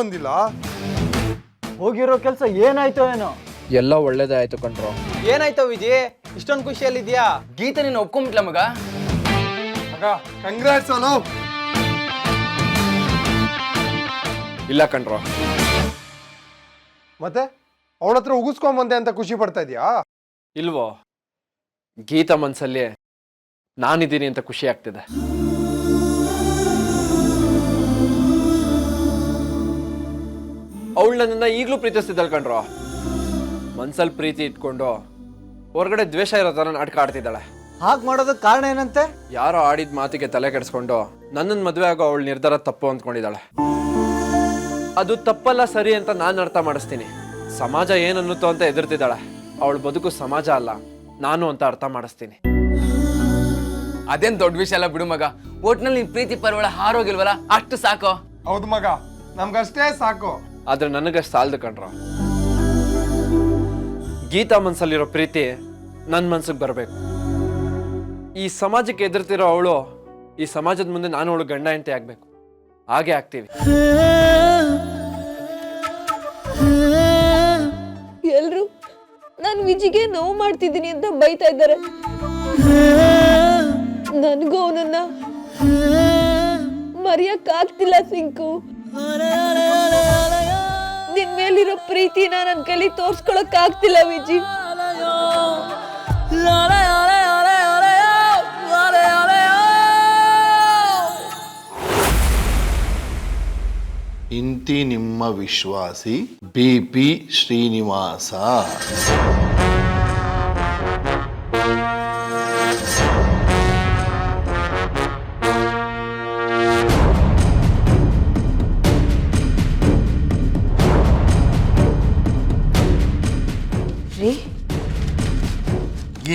ಬಂದಿಲ್ಲ. ಹೋಗಿರೋ ಕೆಲಸ ಏನಾಯ್ತೋ ಏನೋ. ಎಲ್ಲ ಒಳ್ಳೇದೇ ಆಯ್ತು ಕಣ್ರೋ. ಏನಾಯ್ತೋ ವಿಜಯ್, ಇಷ್ಟೊಂದು ಖುಷಿಯಲ್ಲಿದ್ಯಾ? ಗೀತಾ ನೀನು ಒಪ್ಕೊಂಬಿಟ್ಲ ಮಗ? ಮಗ ಕಂಗ್ರಾಟ್ಸ್ ಅಲೋ. ಇಲ್ಲ ಕಣ್ರೋ. ಮತ್ತೆ ಅವಳ ಹತ್ರ ಉಗಿಸ್ಕೊಂಬಂದೆ ಅಂತ ಖುಷಿ ಪಡ್ತಾ ಇದೀಯಾ? ಇಲ್ವೋ, ಗೀತಾ ಮನ್ಸಲ್ಲಿ ನಾನಿದ್ದೀನಿ ಅಂತ ಖುಷಿ ಆಗ್ತಿದೆ. ಅವಳು ನನ್ನನ್ನ ಈಗಲೂ ಪ್ರೀತಿಸ್ತಿದ್ದಾಳೆ ಕಣ್ರೋ. ಮನ್ಸಲ್ಲಿ ಪ್ರೀತಿ ಇಟ್ಕೊಂಡು ಹೊರಗಡೆ ದ್ವೇಷ ಇರೋ ತರ ನಾಟಕ ಆಡ್ತಿದ್ದಾಳೆ. ಹಾಗೆ ಮಾಡೋದಕ್ಕೆ ಕಾರಣ ಏನಂತೆ? ಯಾರೋ ಆಡಿದ ಮಾತಿಗೆ ತಲೆ ಕೆಡಿಸ್ಕೊಂಡು ನನ್ನನ್ನು ಮದುವೆ ಆಗೋ ಅವಳ ನಿರ್ಧಾರ ತಪ್ಪು ಅಂದ್ಕೊಂಡಿದ್ದಾಳೆ. ಅದು ತಪ್ಪಲ್ಲ ಸರಿ ಅಂತ ನಾನು ಅರ್ಥ ಮಾಡಿಸ್ತೀನಿ. ಸಮಾಜ ಏನನ್ನುತ್ತೋ ಅಂತ ಎದುರ್ತಿದ್ದಾಳೆ. ಅವಳ ಬದುಕು ಸಮಾಜ ಅಲ್ಲ, ನಾನು ಅಂತ ಅರ್ಥ ಮಾಡಿಸ್ತೀನಿ. ಅದೇನ್ ದೊಡ್ಡ ವಿಷಯ ಅಲ್ಲ ಬಿಡು ಮಗ. ಒಟ್ನಲ್ಲಿ ನಿನ್ ಪ್ರೀತಿ ಪರವಳ ಹಾರೋಗಿಲ್ವಲ್ಲ, ಅಷ್ಟು ಸಾಕು. ಹೌದು ಮಗ, ನಮ್ಗಷ್ಟೇ ಸಾಕು. ಆದ್ರೆ ನನಗಷ್ಟು ಸಾಲದು ಕಣ್ರ. ಗೀತಾ ಮನ್ಸಲ್ಲಿರೋ ಪ್ರೀತಿ ನನ್ನ ಮನ್ಸಿಗೆ ಬರಬೇಕು. ಈ ಸಮಾಜಕ್ಕೆ ಎದುರ್ತಿರೋ ಅವಳು ಈ ಸಮಾಜದ ಮುಂದೆ ನಾನು ಅವಳು ಗಂಡ ಹೆಂಡತಿ ಆಗ್ಬೇಕು. ಹಾಗೆ ಆಗ್ತೀವಿ. ಎಲ್ರು ನಾನು ವಿಜಿಗೆ ನೋವು ಮಾಡ್ತಿದ್ದೀನಿ ಅಂತ ಬೈತಾ ಇದ್ದಾರೆ. ನನಗೂ ಅವನನ್ನ ಮರೆಯಕ್ಕಾಗ್ತಿಲ್ಲ ಸಿಂಕು. ನಿನ್ ಮೇಲಿರೋ ಪ್ರೀತಿನ ನನ್ನ ಕೈಲಿ ತೋರ್ಸ್ಕೊಳಕ್ ಆಗ್ತಿಲ್ಲ ವಿಜಿ. ಇಂತಿ ನಿಮ್ಮ ವಿಶ್ವಾಸಿ BP ಶ್ರೀನಿವಾಸ.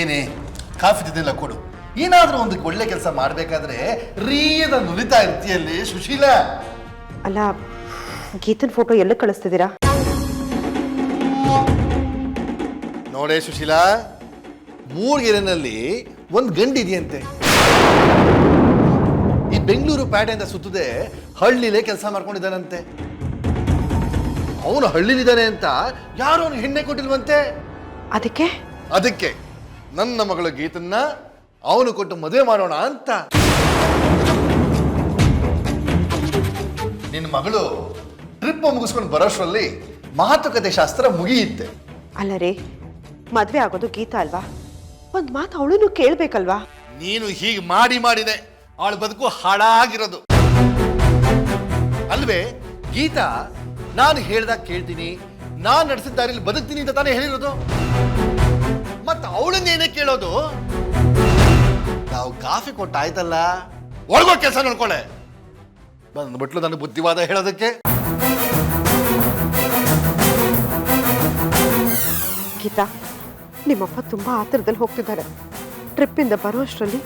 ಏನೇ ಕಾಫಿ ತಿನ್ನಿಲ್ಲ ಕೊಡು. ಏನಾದ್ರೂ ಒಂದು ಒಳ್ಳೆ ಕೆಲಸ ಮಾಡ್ಬೇಕಾದ್ರೆ ರೀಯದ ನುಲಿತಾ ಇರ್ತೀಯಲ್ಲಿ ಸುಶೀಲ. ಅಲ್ಲ, ಗೀತನ್ ಫೋಟೋ ಎಲ್ಲ ಕಳಿಸ್ತಿದ್ದೀರಾ? ನೋಡೇ ಸುಶೀಲಾ, ಮೂರ್ಗೆರೆನಲ್ಲಿ ಒಂದು ಗಂಡಿದೆಯಂತೆ. ಈ ಬೆಂಗಳೂರು ಪ್ಯಾಟೆಯಿಂದ ಸುತ್ತದೆ ಹಳ್ಳಿಲೇ ಕೆಲಸ ಮಾಡ್ಕೊಂಡಿದ್ದಾನಂತೆ. ಅವನು ಹಳ್ಳಿಲಿದ್ದಾನೆ ಅಂತ ಯಾರು ಅವನಿಗೆ ಹೆಣ್ಣೆ ಕೊಟ್ಟಿಲ್ವಂತೆ. ಅದಕ್ಕೆ ನನ್ನ ಮಗಳು ಗೀತನ್ನ ಅವನು ಕೊಟ್ಟು ಮದುವೆ ಮಾಡೋಣ ಅಂತ. ನಿನ್ನ ಮಗಳು ಟ್ರಿಪ್ ಮುಗಿಸ್ಕೊಂಡು ಬರೋಷ್ಟರಲ್ಲಿ ಮಾತುಕತೆ ಶಾಸ್ತ್ರ ಮುಗಿಯುತ್ತೆ. ಅಲ್ಲ ರೀ, ಮದ್ವೆ ಆಗೋದು ಗೀತಾ ಅಲ್ವಾ? ಒಂದ್ ಮಾತು ಅವಳನ್ನು ಕೇಳ್ಬೇಕಲ್ವಾ? ನೀನು ಹೀಗೆ ಮಾಡಿದೆ ಅವಳ ಬದುಕು ಹಾಳಾಗಿರೋದು ಅಲ್ವೇ? ಗೀತಾ ನಾನು ಹೇಳ್ದಾಗ ಕೇಳ್ತೀನಿ, ನಾನು ನಡೆಸಿದ ದಾರಿಯಲ್ಲಿ ಬದುಕ್ತೀನಿ ಅಂತ ತಾನೇ ಹೇಳಿರೋದು. ಮತ್ತ ಅವಳನ್ನೇನೇ ಕೇಳೋದು? ನಾವು ಕಾಫಿ ಕೊಟ್ಟಾಯ್ತಲ್ಲ, ಒಳಗೋ ಕೆಲಸ ನೋಡ್ಕೊಳ್ಳೆ. ಬಂದ್ಬಿಟ್ಲು ನನಗೆ ಬುದ್ಧಿವಾದ ಹೇಳೋದಕ್ಕೆ. ಗೀತಾ, ನಿಮ್ಮಪ್ಪ ತುಂಬಾ ಆತರದಲ್ಲಿ ಹೋಗ್ತಿದ್ದಾರೆ. ಟ್ರಿಪ್ಪಿಂದ ಬರುವಷ್ಟರಲ್ಲಿ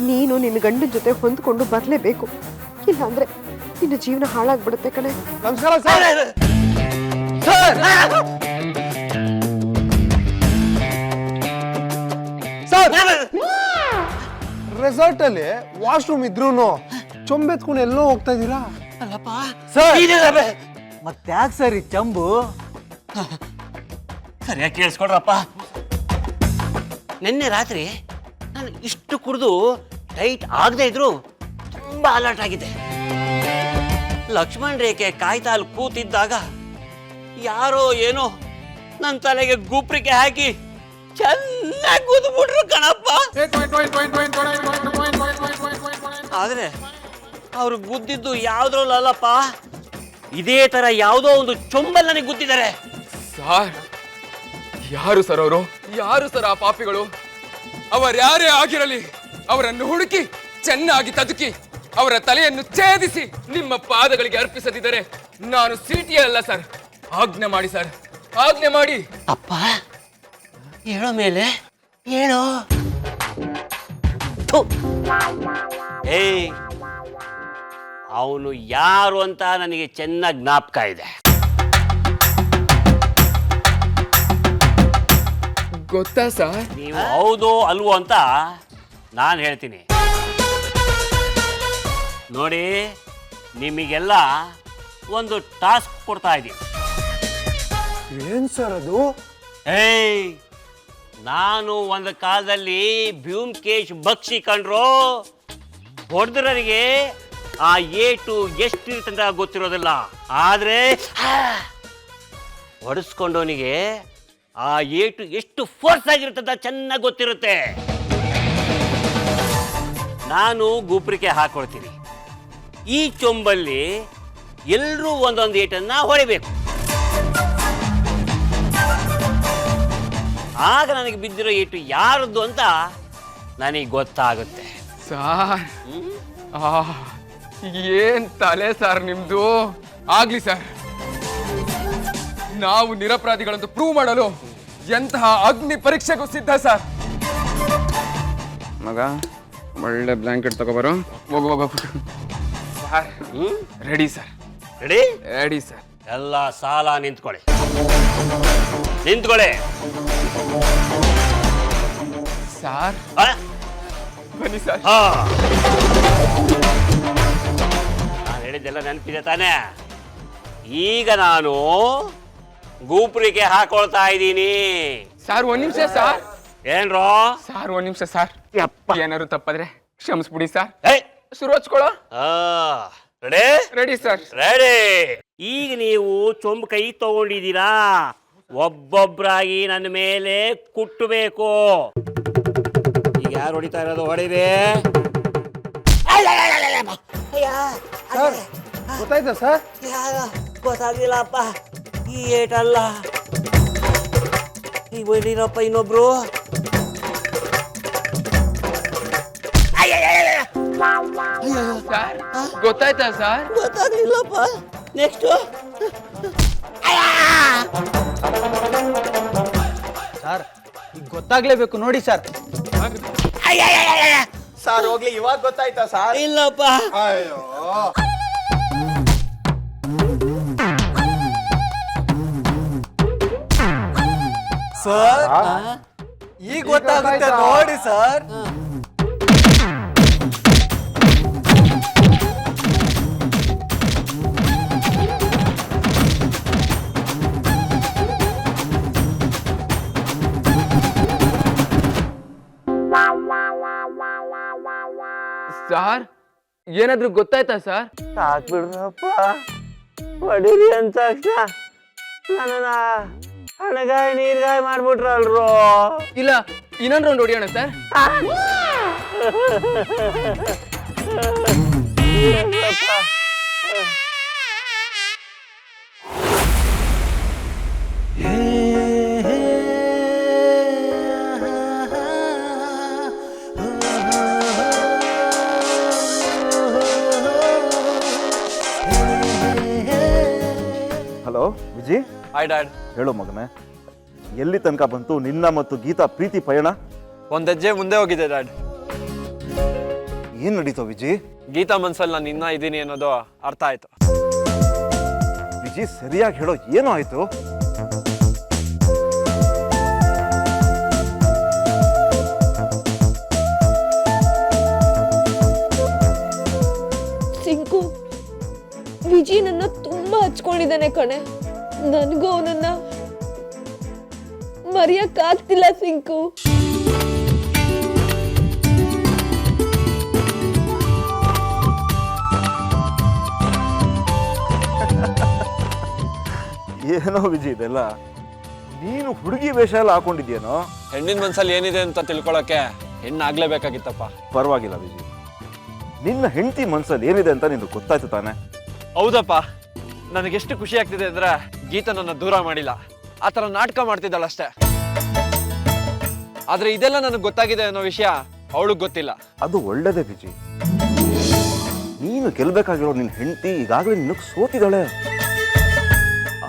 ನೀನು ನಿನ್ನ ಗಂಡನ ಜೊತೆ ಹೊಂದ್ಕೊಂಡು ಬರಲೇಬೇಕು. ಇಲ್ಲಾಂದ್ರೆ ನಿನ್ನ ಜೀವನ ಹಾಳಾಗ್ಬಿಡುತ್ತೆ ಕಣೆ. ನಮಸ್ಕಾರ ಸರ್. ರೆಸಾರ್ಟ್ ಅಲ್ಲಿ ವಾಶ್ರೂಮ್ ಇದ್ರೂನು ಚೊಂಬೆತ್ಕೊಂಡು ಎಲ್ಲೋ ಹೋಗ್ತಾ ಇದ್ದೀರಾ? ಮತ್ತ್ಯಾಕ್ ಸರ್ ಈ ಚಂಬು? ಸರಿಯಾಗಿ ಕೇಳಿಸ್ಕೊಡ್ರಪ್ಪ. ನಿನ್ನೆ ರಾತ್ರಿ ನಾನು ಇಷ್ಟು ಕುಡಿದು ಟೈಟ್ ಆಗದೆ ಇದ್ರು ತುಂಬಾ ಅಲರ್ಟ್ ಆಗಿದೆ. ಲಕ್ಷ್ಮಣ್ ರೇಖೆ ಕಾಯ್ತಾ ಅಲ್ಲಿ ಕೂತಿದ್ದಾಗ ಯಾರೋ ಏನೋ ನನ್ನ ತಲೆಗೆ ಗುಪ್ರಿಕೆ ಹಾಕಿ ಚೆನ್ನಾಗಿ ಕೂತ್ಬಿಟ್ರು ಕಣಪ್ಪ. ಆದ್ರೆ ಅವ್ರು ಗುದ್ದಿದ್ದು ಯಾವ್ದ್ರಲ್ಲಪ್ಪ, ಇದೇ ತರ ಯಾವುದೋ ಒಂದು ಚೊಂಬಲ್ ನನಗೆ ಗುದ್ದಿದ್ದಾರೆ. ಸಾರ್, ಯಾರು ಸರ್ ಅವರು? ಯಾರು ಸರ್ ಆ ಪಾಪಿಗಳು? ಅವರ್ಯಾರೇ ಆಗಿರಲಿ, ಅವರನ್ನು ಹುಡುಕಿ ಚೆನ್ನಾಗಿ ತದುಕಿ ಅವರ ತಲೆಯನ್ನು ಛೇದಿಸಿ ನಿಮ್ಮ ಪಾದಗಳಿಗೆ ಅರ್ಪಿಸದಿದ್ದರೆ ನಾನು ಸಿಟಿಯೇ ಅಲ್ಲ ಸರ್. ಆಜ್ಞೆ ಮಾಡಿ ಸರ್, ಆಜ್ಞೆ ಮಾಡಿ. ಅಪ್ಪ ಹೇಳೋ ಮೇಲೆ ಹೇಳೋ. ಏಯ್, ಅವನು ಯಾರು ಅಂತ ನನಗೆ ಚೆನ್ನಾಗಿ ಜ್ಞಾಪಕ ಇದೆ. ಗೊತ್ತಾ ಸರ್? ನೀವು ಹೌದು ಅಲ್ವೋ ಅಂತ ನಾನು ಹೇಳ್ತೀನಿ ನೋಡಿ. ನಿಮಗೆಲ್ಲ ಒಂದು ಟಾಸ್ಕ್ ಕೊಡ್ತಾ ಇದ್ದೀನಿ. ಏನ್ ಸರ್ ಅದು? ಏಯ್, ನಾನು ಒಂದು ಕಾಲದಲ್ಲಿ ಬ್ಯೂಮ್ಕೇಶ್ ಬಕ್ಷಿ ಕಂಡ್ರು. ಹೊಡೆದ್ರಿಗೆ ಆ ಏಟು ಎಷ್ಟಿರ್ತಂತ ಗೊತ್ತಿರೋದಿಲ್ಲ, ಆದ್ರೆ ಹೊಡೆಸ್ಕೊಂಡವನಿಗೆ ಆ ಏಟು ಎಷ್ಟು ಫೋರ್ಸ್ ಆಗಿರ್ತಂತ ಚೆನ್ನಾಗಿ ಗೊತ್ತಿರುತ್ತೆ. ನಾನು ಗೂಪ್ರಿಕೆ ಹಾಕೊಳ್ತೀನಿ. ಈ ಚೊಂಬಲ್ಲಿ ಎಲ್ಲರೂ ಒಂದೊಂದು ಏಟನ್ನ ಹೊಡಿಬೇಕು. ಆಗ ನನಗೆ ಬಿದ್ದಿರೋ ಏಟು ಯಾರದ್ದು ಅಂತ ನನಗೆ ಗೊತ್ತಾಗುತ್ತೆ. ಸಾರ್ ಏನ್ ತಲೆ ಸರ್ ನಿಮ್ದು. ಆಗ್ಲಿ ಸರ್, ನಾವು ನಿರಪರಾಧಿಗಳಂತ ಪ್ರೂವ್ ಮಾಡಲು ಎಂತಹ ಅಗ್ನಿ ಪರೀಕ್ಷೆಗೂ ಸಿದ್ಧ ಸರ್. ಮಗ ಒಳ್ಳೆ ಬ್ಲಾಂಕೆಟ್ ತಗೋಬರೋ. ಹೋಗು. Sir ready sir. Ready ready sir. ಎಲ್ಲ ಸಾಲ ನಿಂತ್ಕೊಳ್ಳಿ. ಸರ್ ಆ? ಬನ್ನಿ ಸರ್. ನಾನು ಹೇಳಿದ್ದೆಲ್ಲ ನೆನಪಿದೆ ತಾನೇ? ಈಗ ನಾನು ಗೂಪ್ರಿಕೆ ಹಾಕೊಳ್ತಾ ಇದ್ದೀನಿ. ಸರ್ ಒಂದ್ ನಿಮಿಷ ಸರ್. ಏನ್ರೋ? ಸರ್ ಒಂದ್ ನಿಮಿಷ ಸರ್. ಏನಾದ್ರು ತಪ್ಪಾದ್ರೆ ಕ್ಷಮಿಸ್ಬಿಡಿ ಸರ್. ಏಯ್, ಶುರು ಹಚ್ಕೊಳ್ಳೋ. Ready ready sir. ರೆಡಿ. ಈಗ ನೀವು ಚೊಂಬು ಕೈ ತಗೊಂಡಿದ್ದೀರಾ, ಒಬ್ಬೊಬ್ಬರಾಗಿ ನನ್ನ ಮೇಲೆ ಕುಟ್ಟಬೇಕು. ಈಗ ಯಾರು ಹೊಡಿತಾ ಇರೋದು ಹೊಡಿರಿ. ಸರ್ ಗೊತ್ತಾಯ್ತಾ ಸರ್? ಗೊತ್ತಾಗ್ಲಿಲ್ಲಪ್ಪ. ಈ ಏಟಲ್ಲ, ಈಗ ಹೊಡಿರಪ್ಪ ಇನ್ನೊಬ್ರು. ಸರ್ ಗೊತ್ತಾಯ್ತಾ ಸರ್? ಗೊತ್ತಾಗ್ಲಿಲ್ಲಪ್ಪ. ನೆಕ್ಸ್ಟ್ ಸರ್ ಈಗ ಗೊತ್ತಾಗ್ಲೇಬೇಕು ನೋಡಿ ಸರ್. ಸರ್ ಹೋಗ್ಲಿ, ಇವಾಗ ಗೊತ್ತಾಯ್ತಾ ಸರ್? ಇಲ್ಲಪ್ಪ. ಅಯ್ಯೋ ಸರ್ ಈಗ ಗೊತ್ತಾಗುತ್ತೆ ನೋಡಿ ಸರ್. ಸರ್ ಏನಾದ್ರು ಗೊತ್ತಾಯ್ತಾ ಸರ್? ಸಾಕ್ಬಿಡ್ರಪ್ಪ. ಹೊಡಿರಿ ಅಂತ ತಕ್ಷಣ ನನ್ನ ಹಣಗಾಯಿ ನೀರ್ಗಾಯಿ ಮಾಡ್ಬಿಟ್ರಲ್ರು. ಇಲ್ಲ ಇನ್ನೊಂದು ರೌಂಡ್ ಹೊಡಿಯೋಣ sir. Hello Viji. Hi dad. ಹೇಳು ಮಗನೇ, ಎಲ್ಲಿ ತನಕ ಬಂತು ನಿನ್ನ ಮತ್ತು ಗೀತಾ ಪ್ರೀತಿ ಪಯಣ? ಒಂದ್ ಹೆಜ್ಜೆ ಮುಂದೆ ಹೋಗಿದೆ ಡ್ಯಾಡ್. ಏನ್ ನಡೀತೋ ವಿಜಿ? ಗೀತಾ ಮನ್ಸಲ್ಲಿ ನಾನು ಇನ್ನ ಇದ್ದೀನಿ ಅನ್ನೋದು ಅರ್ಥ ಆಯ್ತು. ವಿಜಿ ಸರಿಯಾಗಿ ಹೇಳೋ, ಏನೋ ಆಯ್ತು? ಸಿಂಕು, ವಿಜಿ ನನ್ನ ತುಂಬಾ ಹಚ್ಕೊಂಡಿದ್ದಾನೆ ಕಣೆ. ನನಗೂ ಅವನನ್ನ ಮರೆಯಕ್ಕಾಗ್ತಿಲ್ಲ ಸಿಂಕು. ಏನೋ ವಿಜಿ ಇದೆಲ್ಲ, ನೀನು ಹುಡುಗಿ ವೇಷ ಎಲ್ಲ ಹಾಕೊಂಡಿದ್ಯೇನೋ? ಹೆಣ್ಣಿನ ಮನ್ಸಲ್ಲಿ ಏನಿದೆ ಅಂತ ತಿಳ್ಕೊಳಕ್ಕೆ ಹೆಣ್ಣಾಗ್ಲೇಬೇಕಾಗಿತ್ತಪ್ಪ. ಪರವಾಗಿಲ್ಲ ವಿಜಿ, ನಿನ್ನ ಹೆಂಡತಿ ಮನ್ಸಲ್ಲಿ ಏನಿದೆ ಅಂತ ನಿನ್ಗೆ ಗೊತ್ತಾಯ್ತು ತಾನೆ? ಹೌದಪ್ಪ. ನನಗೆಷ್ಟು ಖುಷಿ ಆಗ್ತಿದೆ ಅಂದ್ರೆ ಗೀತಾ ನನ್ನ ದೂರ ಮಾಡಿಲ್ಲ, ಆ ಥರ ನಾಟಕ ಮಾಡ್ತಿದ್ದಾಳಷ್ಟೇ. ಆದ್ರೆ ಇದೆಲ್ಲ ನನಗೆ ಗೊತ್ತಾಗಿದೆ ಅನ್ನೋ ವಿಷಯ ಅವಳಿಗೆ ಗೊತ್ತಿಲ್ಲ. ಅದು ಒಳ್ಳೇದೇ ವಿಜಿ. ನೀನು ಗೆಲ್ಬೇಕಾಗಿರೋ ನಿನ್ನ ಹೆಂಡತಿ ಈಗಾಗಲೇ ನಿನಗೆ ಸೋತಿದ್ದಾಳೆ.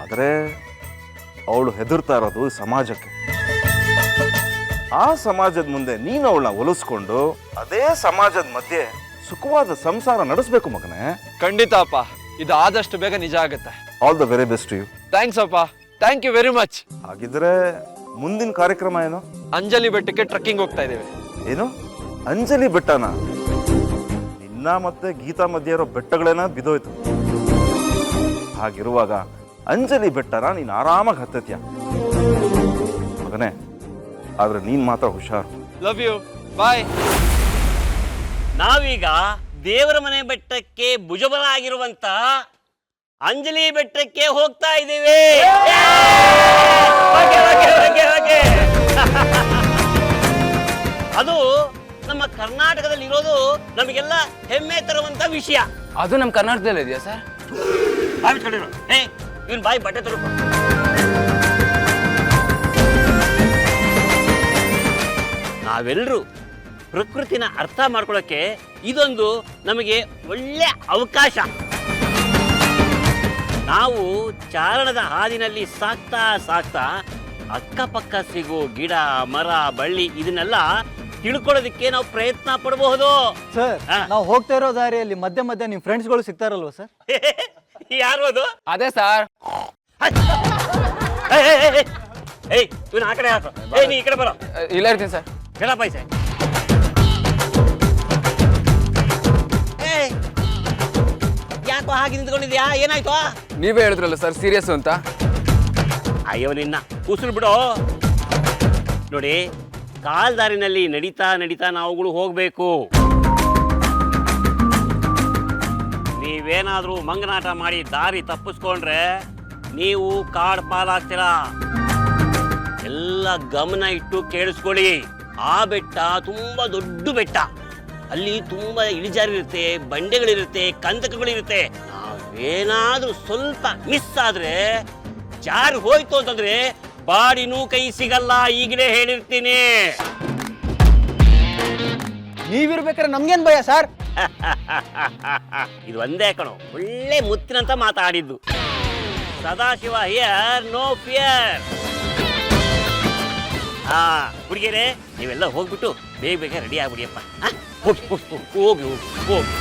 ಆದರೆ ಅವಳು ಹೆದರ್ತಾ ಇರೋದು ಸಮಾಜಕ್ಕೆ. ಆ ಸಮಾಜದ ಮುಂದೆ ನೀನು ಅವಳನ್ನ ಒಲಿಸ್ಕೊಂಡು ಅದೇ ಸಮಾಜದ ಮಧ್ಯೆ ಸುಖವಾದ ಸಂಸಾರ ನಡೆಸಬೇಕು ಮಗನೇ. ಖಂಡಿತ ಅಪ್ಪ, ಇದು ಆದಷ್ಟು ಬೇಗ ನಿಜ ಆಗುತ್ತೆ. All the very best you. Thanks ಅಪ್ಪ, ಥ್ಯಾಂಕ್ ಯು ವೆರಿ ಮಚ್. ಹಾಗಿದ್ರೆ ಮುಂದಿನ ಕಾರ್ಯಕ್ರಮ ಏನು? ಅಂಜಲಿ ಬೆಟ್ಟಕ್ಕೆ ಟ್ರೆಕ್ಕಿಂಗ್ ಹೋಗ್ತಾ ಇದ್ದೀವಿ. ಏನು, ಅಂಜಲಿ ಬೆಟ್ಟನ? ನಿನ್ನ ಮತ್ತೆ ಗೀತಾ ಮಧ್ಯೆ ಇರೋ ಬೆಟ್ಟಗಳೇನ ಬಿದ್ದೋಯ್ತು. ಹಾಗಿರುವಾಗ ಅಂಜಲಿ ಬೆಟ್ಟನ ನೀನು ಆರಾಮಾಗಿ ಹತ್ತತ್ಯ ಮಗನೇ. ಆದ್ರೆ ನೀನ್ ಮಾತ್ರ ಹುಷಾರು. ಲವ್ ಯು, ಬಾಯ್. ನಾವೀಗ ದೇವರ ಮನೆ ಬೆಟ್ಟಕ್ಕೆ ಭುಜಬಲ ಆಗಿರುವಂತ ಅಂಜಲಿ ಬೆಟ್ಟಕ್ಕೆ ಹೋಗ್ತಾ ಇದ್ದೀವಿ. ಅದು ನಮ್ಮ ಕರ್ನಾಟಕದಲ್ಲಿ ಇರೋದು ನಮಗೆಲ್ಲ ಹೆಮ್ಮೆ ತರುವಂತ ವಿಷಯ. ಅದು ನಮ್ಮ ಕರ್ನಾಟಕದಲ್ಲಿ ಇದೆಯಾ ಸರ್? ಇವನ್ ಬಾಯಿ ಬಟ್ಟೆ ತೊಳ್ಕೊ. ನಾವೆಲ್ಲರೂ ಪ್ರಕೃತಿನ ಅರ್ಥ ಮಾಡ್ಕೊಳ್ಳೋಕೆ ಇದೊಂದು ನಮಗೆ ಒಳ್ಳೆ ಅವಕಾಶ. ನಾವು ಚಾರಣದ ಹಾದಿನಲ್ಲಿ ಸಾಕ್ತಾ ಸಾಕ್ತಾ ಅಕ್ಕಪಕ್ಕ ಸಿಗೋ ಗಿಡ ಮರ ಬಳ್ಳಿ ಇದನ್ನೆಲ್ಲ ತಿಳ್ಕೊಳ್ಳೋದಕ್ಕೆ ನಾವು ಪ್ರಯತ್ನ ಪಡಬಹುದು. ಸರ್, ನಾವು ಹೋಗ್ತಾ ಇರೋ ದಾರಿಯಲ್ಲಿ ಮಧ್ಯೆ ಮಧ್ಯೆ ನಿಮ್ಮ ಫ್ರೆಂಡ್ಸ್ಗಳು ಸಿಗ್ತಾರಲ್ವ ಸರ್? ಯಾರು ಅದು? ಅದೇ ಸರ್. ಏಯ್ ಇವನು ಆ ಕಡೆ ಹಾಕು. ನೀ ಈ ಕಡೆ ಬರೋ. ಇಲ್ಲ ಇರ್ತೀನಿ ಸರ್. ಹೇಳ ಪೈಸೆ. ಯಾಕೋ ಹಾಗೆ ನಿಂತ್ಕೊಂಡಿದ್ಯಾ? ಏನಾಯ್ತು? ನೀವೇ ಹೇಳಿದ್ರಲ್ಲ ಸರ್ ಸೀರಿಯಸ್ ಅಂತ. ಅಯ್ಯೋ ನಿನ್ನ ಉಸಿರು ಬಿಡೋ. ನೋಡಿ, ಕಾಲ್ದಾರಿನಲ್ಲಿ ನಡೀತಾ ನಡೀತಾ ನಾವುಗಳು ಹೋಗ್ಬೇಕು. ನೀವೇನಾದ್ರೂ ಮಂಗನಾಟ ಮಾಡಿ ದಾರಿ ತಪ್ಪಿಸ್ಕೊಂಡ್ರೆ ನೀವು ಕಾಡ್ ಪಾಲಾಗ್ತೀರಾ. ಎಲ್ಲ ಗಮನ ಇಟ್ಟು ಕೇಳಿಸ್ಕೊಳ್ಳಿ. ಆ ಬೆಟ್ಟ ತುಂಬಾ ದೊಡ್ಡ ಬೆಟ್ಟ. ಅಲ್ಲಿ ತುಂಬಾ ಇಳಿಜಾರಿರುತ್ತೆ, ಬಂಡೆಗಳಿರುತ್ತೆ, ಕಂದಕಗಳಿರುತ್ತೆ. ನಾವೇನಾದ್ರೂ ಸ್ವಲ್ಪ ಮಿಸ್ ಆದ್ರೆ ಜಾರಿ ಹೋಯ್ತು ಅಂತಂದ್ರೆ ಬಾಡಿನೂ ಕೈ ಸಿಗಲ್ಲ. ಈಗಲೇ ಹೇಳಿರ್ತೀನಿ. ನೀವಿರ್ಬೇಕಾದ್ರೆ ನಮ್ಗೇನ್ ಭಯ ಸರ್? ಇದು ಒಂದೇ ಕಣೋ ಒಳ್ಳೆ ಮುತ್ತಿನಂತ ಮಾತಾಡಿದ್ದು. Sadashiva here, no fear. ಹುಡುಗಿಯರೇ, ನೀವೆಲ್ಲ ಹೋಗ್ಬಿಟ್ಟು ಬೇಗ ಬೇಗ ರೆಡಿ ಆಗ್ಬಿಡಿಯಪ್ಪ. ಹೋಗಿ ಹೋಗಿ ಹೋಗಿ ಹೋಗಿ ಹೋಗಿ.